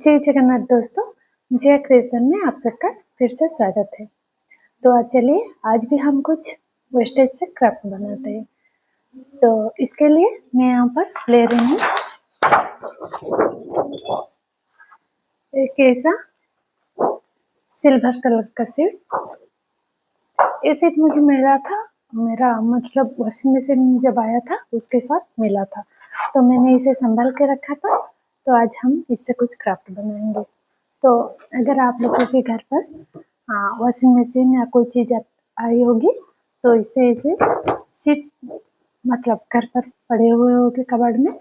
जय जगन्नाथ दोस्तों, जय क्रिएशन में आप सबका फिर से स्वागत है। तो आज चलिए आज भी हम कुछ वेस्टेज से क्राफ्ट बनाते हैं। तो इसके लिए मैं यहाँ पर ले रही हूँ एक ऐसा सिल्वर कलर का सीट। ये सीट मुझे मिला था, मेरा मतलब वॉशिंग मशीन जब आया था उसके साथ मिला था, तो मैंने इसे संभाल के रखा था। तो आज हम इससे कुछ क्राफ्ट बनाएंगे। तो अगर आप लोगों के घर पर वॉशिंग मशीन या कोई चीज़ आई होगी तो इसे सीट मतलब घर पर पड़े हुए होंगे कबर्ड में,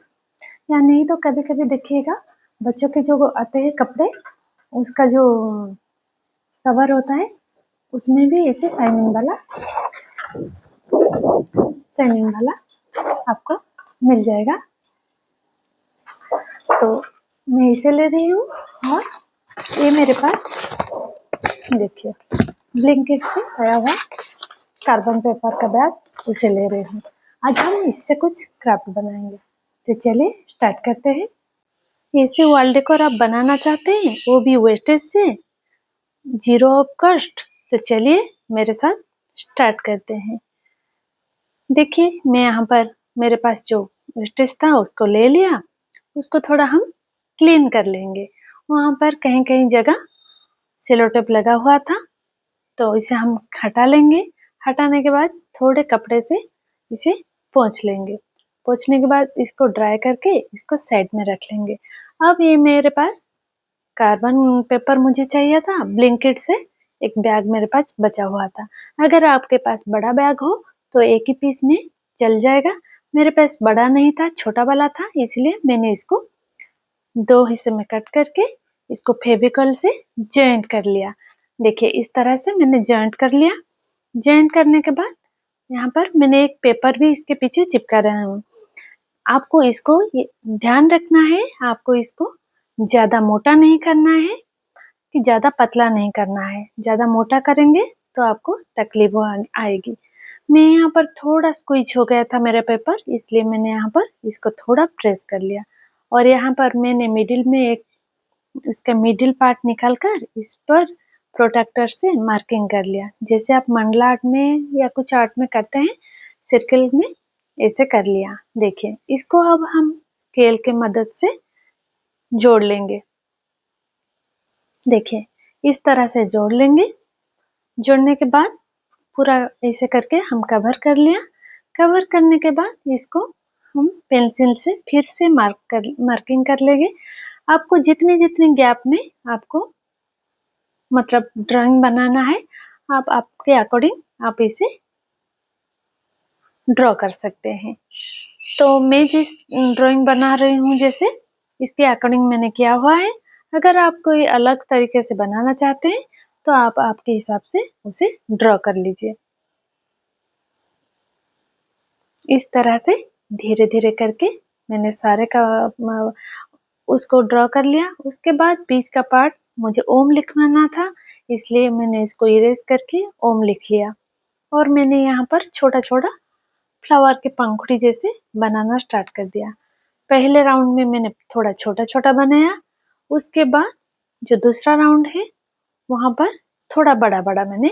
या नहीं तो कभी कभी देखिएगा बच्चों के जो आते हैं कपड़े, उसका जो कवर होता है उसमें भी ऐसे शाइनिंग वाला आपको मिल जाएगा। तो मैं इसे ले रही हूँ और ये मेरे पास देखिए ब्लिंकिट से आया हुआ कार्बन पेपर का बैग, उसे ले रही हूँ। आज हम इससे कुछ क्राफ्ट बनाएंगे। तो चलिए स्टार्ट करते हैं। ऐसे वॉल डेकोर आप बनाना चाहते हैं, वो भी वेस्टेज से, जीरो ऑफ कॉस्ट, तो चलिए मेरे साथ स्टार्ट करते हैं। देखिए मैं यहाँ पर मेरे पास जो वेस्टेज था उसको ले लिया, उसको थोड़ा हम क्लीन कर लेंगे। वहाँ पर कहीं कहीं जगह सेलो टेप लगा हुआ था, तो इसे हम हटा लेंगे। हटाने के बाद थोड़े कपड़े से इसे पोंछ लेंगे। पोंछने के बाद इसको ड्राई करके इसको साइड में रख लेंगे। अब ये मेरे पास कार्बन पेपर मुझे चाहिए था, ब्लिंकिट से एक बैग मेरे पास बचा हुआ था। अगर आपके पास बड़ा बैग हो तो एक ही पीस में चल जाएगा। मेरे पास बड़ा नहीं था, छोटा वाला था, इसलिए मैंने इसको दो हिस्से में कट करके इसको फेविकॉल से जॉइंट कर लिया। देखिए इस तरह से मैंने जॉइंट कर लिया। जॉइंट करने के बाद यहाँ पर मैंने एक पेपर भी इसके पीछे चिपका रहा हूँ। आपको इसको ध्यान रखना है, आपको इसको ज्यादा मोटा नहीं करना है कि ज्यादा पतला नहीं करना है। ज्यादा मोटा करेंगे तो आपको तकलीफ आएगी। मैं यहाँ पर थोड़ा स्क्वीज हो गया था मेरा पेपर, इसलिए मैंने यहाँ पर इसको थोड़ा प्रेस कर लिया। और यहाँ पर मैंने मिडिल में एक इसका मिडिल पार्ट निकालकर इस पर प्रोटेक्टर से मार्किंग कर लिया। जैसे आप मंडला आर्ट में या कुछ आर्ट में करते हैं, सर्कल में ऐसे कर लिया। देखिए इसको अब हम स्केल के मदद से जोड़ लेंगे। देखिए इस तरह से जोड़ लेंगे। जोड़ने के बाद पूरा ऐसे करके हम कवर कर लिया। कवर करने के बाद इसको हम पेंसिल से फिर से मार्किंग कर लेंगे। आपको जितनी जितनी गैप में आपको मतलब ड्राइंग बनाना है, आप आपके अकॉर्डिंग आप इसे ड्रॉ कर सकते हैं। तो मैं जिस ड्राइंग बना रही हूँ जैसे इसके अकॉर्डिंग मैंने किया हुआ है। अगर आप कोई अलग तरीके से बनाना चाहते हैं तो आप आपके हिसाब से उसे ड्रॉ कर लीजिए। इस तरह से धीरे धीरे करके मैंने सारे का उसको ड्रॉ कर लिया। उसके बाद बीच का पार्ट मुझे ओम लिखवाना था, इसलिए मैंने इसको इरेज करके ओम लिख लिया। और मैंने यहाँ पर छोटा छोटा फ्लावर के पंखुड़ी जैसे बनाना स्टार्ट कर दिया। पहले राउंड में मैंने थोड़ा छोटा छोटा बनाया, उसके बाद जो दूसरा राउंड है वहां पर थोड़ा बड़ा बड़ा मैंने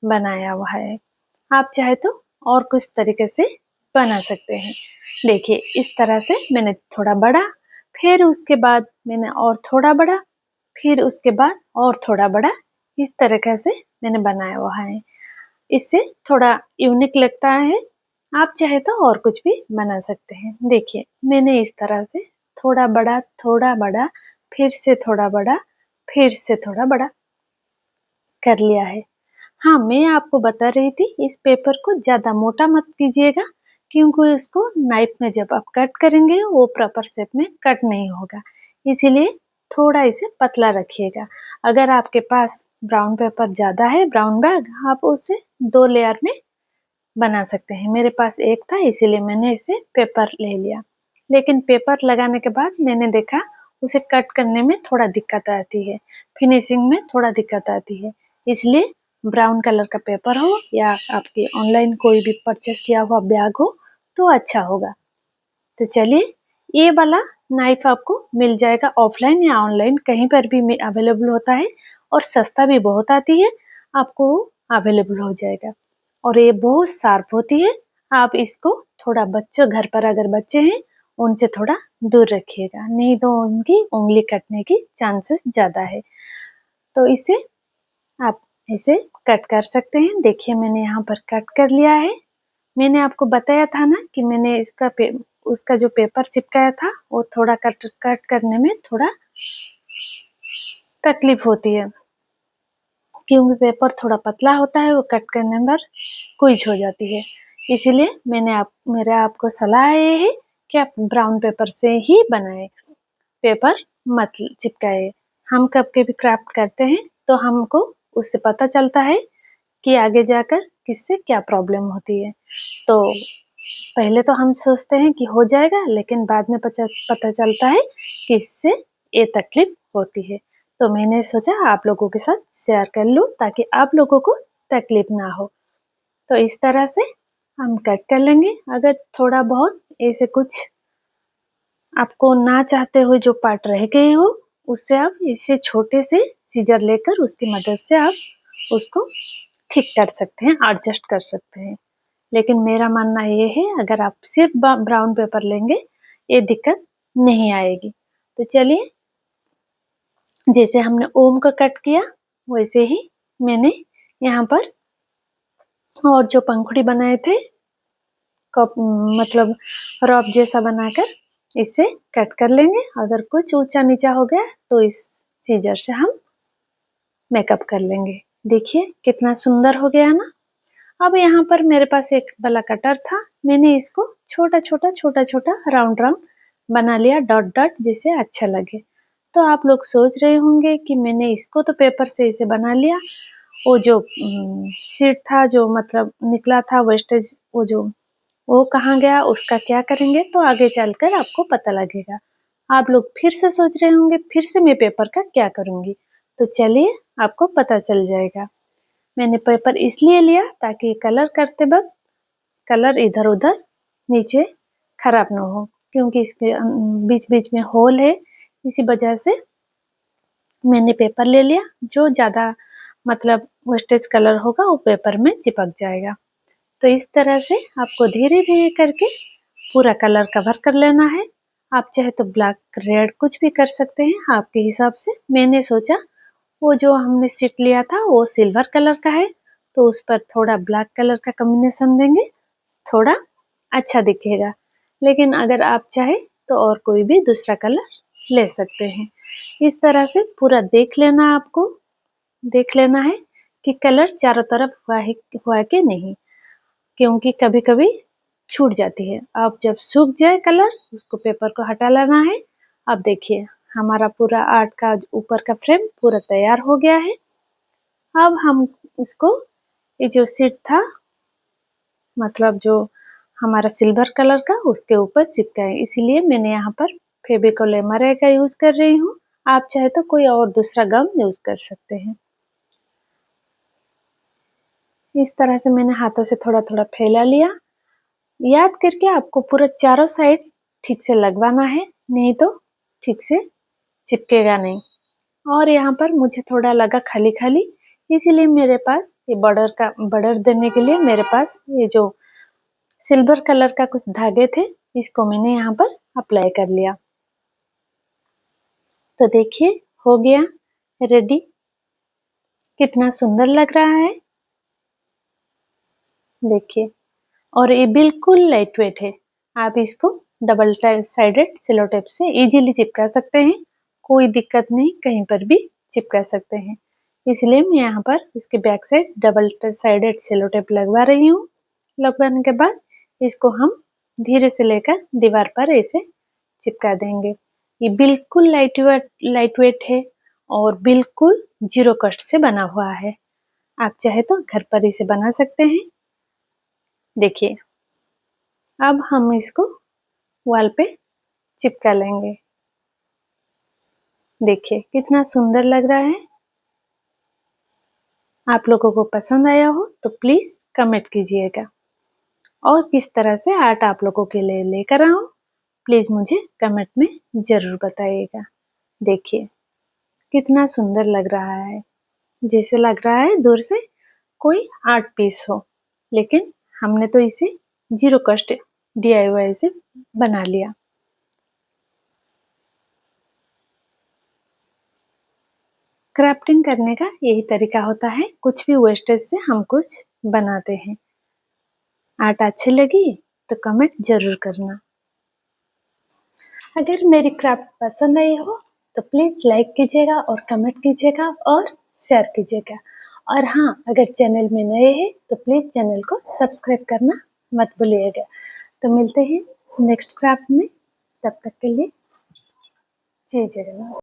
बनाया हुआ है। आप चाहे तो और कुछ तरीके से बना सकते हैं। देखिए इस तरह से मैंने थोड़ा बड़ा, फिर उसके बाद मैंने और थोड़ा बड़ा, फिर उसके बाद और थोड़ा बड़ा, इस तरीके से मैंने बनाया हुआ है। इससे थोड़ा यूनिक लगता है। आप चाहे तो और कुछ भी बना सकते हैं। देखिए मैंने इस तरह से थोड़ा बड़ा, फिर से थोड़ा बड़ा, फिर से थोड़ा बड़ा कर लिया है। हाँ मैं आपको बता रही थी इस पेपर को ज्यादा मोटा मत कीजिएगा, क्योंकि इसको नाइफ में जब आप कट करेंगे वो प्रॉपर शेप में कट नहीं होगा, इसीलिए थोड़ा इसे पतला रखिएगा। अगर आपके पास ब्राउन पेपर ज्यादा है, ब्राउन बैग, आप उसे 2 लेयर में बना सकते हैं। मेरे पास एक था इसीलिए मैंने इसे पेपर ले लिया। लेकिन पेपर लगाने के बाद मैंने देखा उसे कट करने में थोड़ा दिक्कत आती है, फिनिशिंग में थोड़ा दिक्कत आती है। इसलिए ब्राउन कलर का पेपर हो या आपके ऑनलाइन कोई भी परचेस किया हुआ बैग हो तो अच्छा होगा। तो चलिए ये वाला नाइफ आपको मिल जाएगा ऑफलाइन या ऑनलाइन, कहीं पर भी अवेलेबल होता है और सस्ता भी बहुत आती है, आपको अवेलेबल हो जाएगा। और ये बहुत शार्प होती है। आप इसको थोड़ा बच्चों, घर पर अगर बच्चे हैं उनसे थोड़ा दूर रखिएगा, नहीं तो उनकी उंगली कटने की चांसेस ज़्यादा है। तो इसे आप ऐसे कट कर सकते हैं। देखिए मैंने यहाँ पर कट कर लिया है। मैंने आपको बताया था ना कि मैंने उसका जो पेपर चिपकाया था वो थोड़ा कट करने में थोड़ा तकलीफ होती है, क्योंकि पेपर थोड़ा पतला होता है, वो कट करने पर कुछ हो जाती है। इसीलिए मेरा आपको सलाह ये है कि आप ब्राउन पेपर से ही बनाएं, पेपर मत चिपकाए। हम कब के भी क्राफ्ट करते हैं तो हमको उससे पता चलता है कि आगे जाकर किससे क्या प्रॉब्लम होती है। तो पहले तो हम सोचते हैं कि हो जाएगा, लेकिन बाद में पता चलता है कि इससे ये तकलीफ होती है। तो मैंने सोचा आप लोगों के साथ शेयर कर लूं ताकि आप लोगों को तकलीफ ना हो। तो इस तरह से हम कट कर लेंगे। अगर थोड़ा बहुत ऐसे कुछ आपको ना चाहते हुए जो पार्ट रह गए हो, उससे आप इसे छोटे से सीजर लेकर उसकी मदद से आप उसको ठीक कर सकते हैं, एडजस्ट कर सकते हैं। लेकिन मेरा मानना ये है, अगर आप सिर्फ ब्राउन पेपर लेंगे ये दिक्कत नहीं आएगी। तो चलिए, जैसे हमने ओम का कट किया वैसे ही मैंने यहाँ पर और जो पंखुड़ी बनाए थे कप, मतलब रॉप जैसा बनाकर इसे कट कर लेंगे। अगर कुछ ऊंचा नीचा हो गया तो इस सीजर से हम मेकअप कर लेंगे। देखिए कितना सुंदर हो गया ना। अब यहाँ पर मेरे पास एक वाला कटर था, मैंने इसको छोटा छोटा राउंड राउंड बना लिया, डॉट डॉट, जिसे अच्छा लगे। तो आप लोग सोच रहे होंगे कि मैंने इसको तो पेपर से इसे बना लिया, वो जो शीट था, जो मतलब निकला था वेस्टेज, वो कहाँ गया, उसका क्या करेंगे? तो आगे चलकर आपको पता लगेगा। आप लोग फिर से सोच रहे होंगे फिर से मैं पेपर का क्या करूंगी। तो चलिए आपको पता चल जाएगा। मैंने पेपर इसलिए लिया ताकि कलर करते वक्त कलर इधर उधर नीचे खराब ना हो, क्योंकि इसके बीच बीच में होल है। इसी वजह से मैंने पेपर ले लिया, जो ज़्यादा मतलब वेस्टेज कलर होगा वो पेपर में चिपक जाएगा। तो इस तरह से आपको धीरे धीरे करके पूरा कलर कवर कर लेना है। आप चाहे तो ब्लैक, रेड कुछ भी कर सकते हैं आपके हिसाब से। मैंने सोचा वो जो हमने शीट लिया था वो सिल्वर कलर का है, तो उस पर थोड़ा ब्लैक कलर का कॉम्बिनेशन देंगे, थोड़ा अच्छा दिखेगा। लेकिन अगर आप चाहे तो और कोई भी दूसरा कलर ले सकते हैं। इस तरह से पूरा देख लेना, आपको देख लेना है कि कलर चारों तरफ हुआ कि नहीं, क्योंकि कभी कभी छूट जाती है। अब जब सूख जाए कलर, उसको पेपर को हटा लेना है। अब देखिए हमारा पूरा आर्ट का ऊपर का फ्रेम पूरा तैयार हो गया है। अब हम इसको, ये जो शीट था मतलब जो हमारा सिल्वर कलर का, उसके ऊपर चिपकाए। इसीलिए मैंने यहाँ पर फेविकोल एमआरआई का यूज कर रही हूँ। आप चाहे तो कोई और दूसरा गम यूज कर सकते हैं। इस तरह से मैंने हाथों से थोड़ा थोड़ा फैला लिया। याद करके आपको पूरा चारों साइड ठीक से लगवाना है, नहीं तो ठीक से चिपकेगा नहीं। और यहाँ पर मुझे थोड़ा लगा खाली खाली, इसीलिए मेरे पास ये बॉर्डर देने के लिए मेरे पास ये जो सिल्वर कलर का कुछ धागे थे, इसको मैंने यहाँ पर अप्लाई कर लिया। तो देखिए हो गया रेडी। कितना सुंदर लग रहा है देखिए। और ये बिल्कुल लाइट वेट है। आप इसको डबल साइडेड सेलो टेप से इजीली चिपका सकते हैं, कोई दिक्कत नहीं, कहीं पर भी चिपका सकते हैं। इसलिए मैं यहाँ पर इसके back side double sided sellotape लगवा रही हूँ। लगवाने के बाद इसको हम धीरे से लेकर दीवार पर ऐसे चिपका देंगे। ये बिल्कुल लाइट वेट है और बिल्कुल जीरो कॉस्ट से बना हुआ है। आप चाहे तो घर पर इसे बना सकते हैं। देखिए अब हम इसको वॉल पे चिपका लेंगे। देखिए कितना सुंदर लग रहा है। आप लोगों को पसंद आया हो तो प्लीज कमेंट कीजिएगा, और किस तरह से आर्ट आप लोगों के लिए लेकर आऊं प्लीज़ मुझे कमेंट में ज़रूर बताइएगा। देखिए कितना सुंदर लग रहा है, जैसे लग रहा है दूर से कोई आर्ट पीस हो, लेकिन हमने तो इसे जीरो कॉस्ट DIY से बना लिया। क्राफ्टिंग करने का यही तरीका होता है, कुछ भी वेस्टेज से हम कुछ बनाते हैं। आर्ट अच्छी लगी तो कमेंट जरूर करना। अगर मेरी क्राफ्ट पसंद आई हो तो प्लीज़ लाइक कीजिएगा और कमेंट कीजिएगा और शेयर कीजिएगा। और हाँ, अगर चैनल में नए हैं तो प्लीज़ चैनल को सब्सक्राइब करना मत भूलिएगा। तो मिलते हैं नेक्स्ट क्राफ्ट में, तब तक के लिए जय जगन्नाथ।